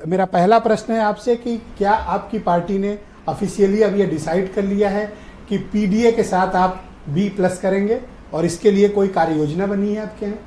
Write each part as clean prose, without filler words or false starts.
मेरा पहला प्रश्न है आपसे कि क्या आपकी पार्टी ने ऑफिशियली अब ये डिसाइड कर लिया है कि पीडीए के साथ आप B+ करेंगे और इसके लिए कोई कार्य योजना बनी है आपके यहाँ?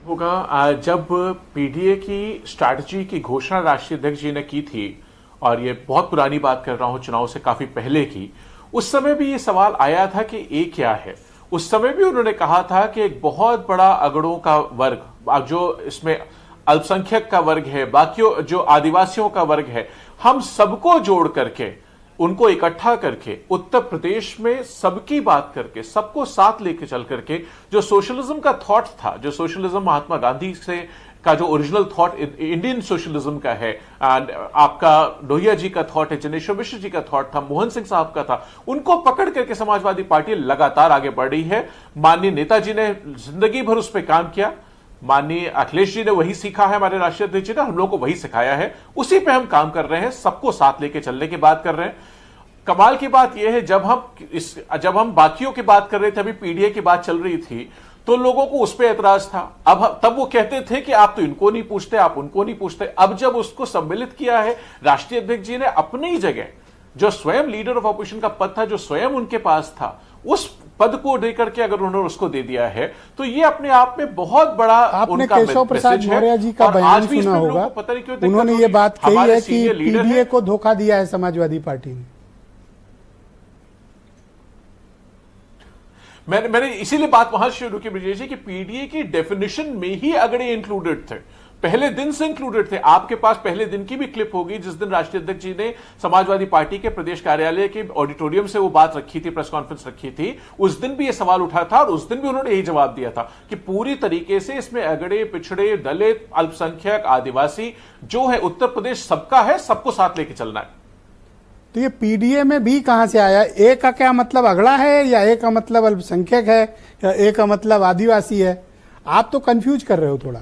होगा जब पीडीए की स्ट्रैटेजी की घोषणा राष्ट्रीय अध्यक्ष जी ने की थी, और ये बहुत पुरानी बात कर रहा हूं, चुनाव से काफी पहले की, उस समय भी ये सवाल आया था कि ये क्या है। उस समय भी उन्होंने कहा था कि एक बहुत बड़ा अगड़ों का वर्ग, जो इसमें अल्पसंख्यक का वर्ग है, बाकी जो आदिवासियों का वर्ग है, हम सबको जोड़ करके, उनको इकट्ठा करके, उत्तर प्रदेश में सबकी बात करके, सबको साथ लेके चल करके, जो सोशलिज्म का थॉट था, जो सोशलिज्म महात्मा गांधी से का जो ओरिजिनल थॉट इंडियन सोशलिज्म का है, आपका लोहिया जी का थॉट है, जनेश्वर मिश्र जी का थॉट था, मोहन सिंह साहब का था, उनको पकड़ करके समाजवादी पार्टी लगातार आगे बढ़ रही है। माननीय नेताजी ने जिंदगी भर उस पर काम किया, माननीय अखिलेश जी ने वही सीखा है, हमारे राष्ट्रीय अध्यक्ष जी ने हम लोग को वही सिखाया है, उसी पे हम काम कर रहे हैं, सबको साथ लेके चलने की बात कर रहे हैं। कमाल की बात यह है, जब हम बाकियों की बात कर रहे थे, अभी पीडीए की बात चल रही थी, तो लोगों को उस पर ऐतराज था। तब वो कहते थे कि आप तो इनको नहीं पूछते, आप उनको नहीं पूछते। अब जब उसको सम्मिलित किया है राष्ट्रीय अध्यक्ष जी ने अपनी जगह, जो स्वयं लीडर ऑफ ऑपोजिशन का पद था, जो स्वयं उनके पास था, उस पद को देकर के अगर उन्होंने उसको दे दिया है, तो ये अपने आप में बहुत बड़ा आपने केशव प्रसाद मौर्य जी का बयान सुना होगा, उन्होंने ये बात कही है कि पीडीए को धोखा दिया है समाजवादी पार्टी ने। मैंने इसीलिए बात वहां शुरू की ब्रिजेश जी कि पीडीए की डेफिनेशन में ही अगड़े इंक्लूडेड थे, पहले दिन से इंक्लूडेड थे। आपके पास पहले दिन की भी क्लिप होगी जिस दिन राष्ट्रीय अध्यक्ष जी ने समाजवादी पार्टी के प्रदेश कार्यालय के ऑडिटोरियम से वो बात रखी थी, प्रेस कॉन्फ्रेंस रखी थी। उस दिन भी ये सवाल उठा था और उस दिन भी उन्होंने यही जवाब दिया था कि पूरी तरीके से इसमें अगड़े, पिछड़े, दलित, अल्पसंख्यक, आदिवासी जो है, उत्तर प्रदेश सबका है, सबको साथ लेके चलना है। तो ये पीडीए में भी कहां से आया? ए का क्या मतलब अगड़ा है, या ए का मतलब अल्पसंख्यक है, या ए का मतलब आदिवासी है? आप तो कंफ्यूज कर रहे हो, थोड़ा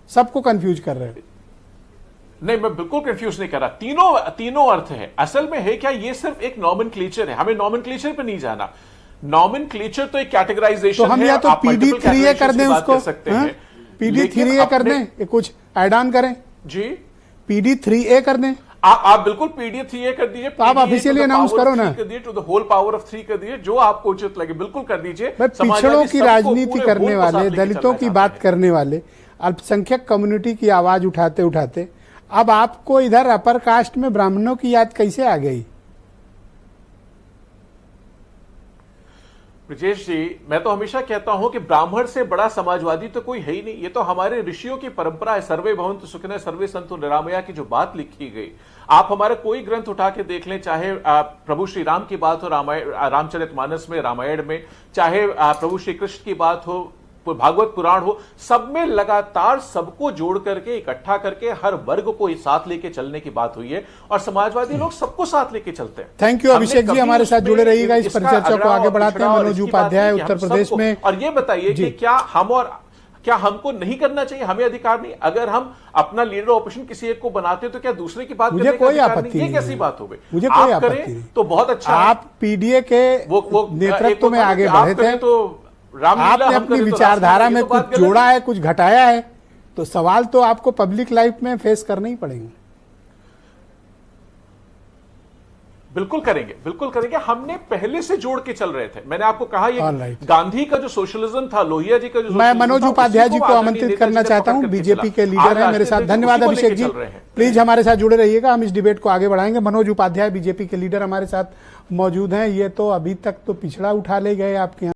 सबको कंफ्यूज कर रहे हो। नहीं, मैं बिल्कुल कंफ्यूज नहीं कर रहा। तीनों अर्थ है। असल में है क्या, ये सिर्फ एक नॉमेनक्लेचर है, हमें नॉमेनक्लेचर पे नहीं जाना। नॉमेनक्लेचर तो एक कैटेगराइजेशन है। तो हम या तो पीडी 3A कर दें उसको, पीडी 3A कर दें, कुछ ऐड ऑन करें जी, पीडी 3A कर दें। आप बिल्कुल पीडी 3A कर दीजिए, आप ऑफिशियली अनाउंस करो ना, कर दीजिए, to the whole power of 3 कर दीजिए, जो आपको उचित लगे बिल्कुल कर दीजिए। पिछड़ों की राजनीति करने वाले, दलितों की बात करने वाले, अल्पसंख्यक कम्युनिटी की आवाज उठाते उठाते अब आपको इधर अपर कास्ट में ब्राह्मणों की याद कैसे आ गई? ब्रजेश जी, मैं तो हमेशा कहता हूं कि ब्राह्मण से बड़ा समाजवादी तो कोई है ही नहीं। ये तो हमारे ऋषियों की परंपरा है। सर्वे भवन्तु सुखिनः सर्वे सन्तु निरामया की जो बात लिखी गई, आप हमारा कोई ग्रंथ उठा के देख लें, चाहे प्रभु श्री राम की बात हो रामचरितमानस में, रामायण में, चाहे प्रभु श्री कृष्ण की बात हो, भागवत पुराण हो, सब में लगातार सबको जोड़ करके, इकट्ठा करके, हर वर्ग को साथ लेके चलने की बात हुई है, और समाजवादी लोग सबको साथ लेके चलते हैं। थैंक यू अभिषेक जी, हमारे साथ जुड़े रहिएगा। इस परिचर्चा को आगे बढ़ाते हैं। मनोज उपाध्याय, उत्तर प्रदेश में। और ये बताइए कि क्या हमको नहीं करना चाहिए? हमें अधिकार नहीं? अगर हम अपना लीडर ऑपोजिशन किसी एक को बनाते तो क्या दूसरे की बात मुझे कोई आपत्ति नहीं? ये कैसी बात हो गई? मुझे कोई आपत्ति नहीं, तो बहुत अच्छा। आप पीडीए के नेतृत्व में आगे बढ़े थे, तो आपने अपनी विचारधारा में कुछ जोड़ा है, कुछ घटाया है, तो सवाल तो आपको पब्लिक लाइफ में फेस करने ही पड़ेंगे। बिल्कुल करेंगे। हमने पहले से जोड़ के चल रहे थे। मैंने आपको कहा, ये गांधी का जो सोशलिज्म था, लोहिया जी का जो, मैं मनोज उपाध्याय जी को आमंत्रित करना चाहता हूं, बीजेपी के लीडर हैं मेरे साथ। धन्यवाद अभिषेक जी, प्लीज हमारे साथ जुड़े रहिएगा, हम इस डिबेट को आगे बढ़ाएंगे। मनोज उपाध्याय बीजेपी के लीडर हमारे साथ मौजूद हैं। ये तो अभी तक तो पिछड़ा उठा ले गए आपके यहाँ।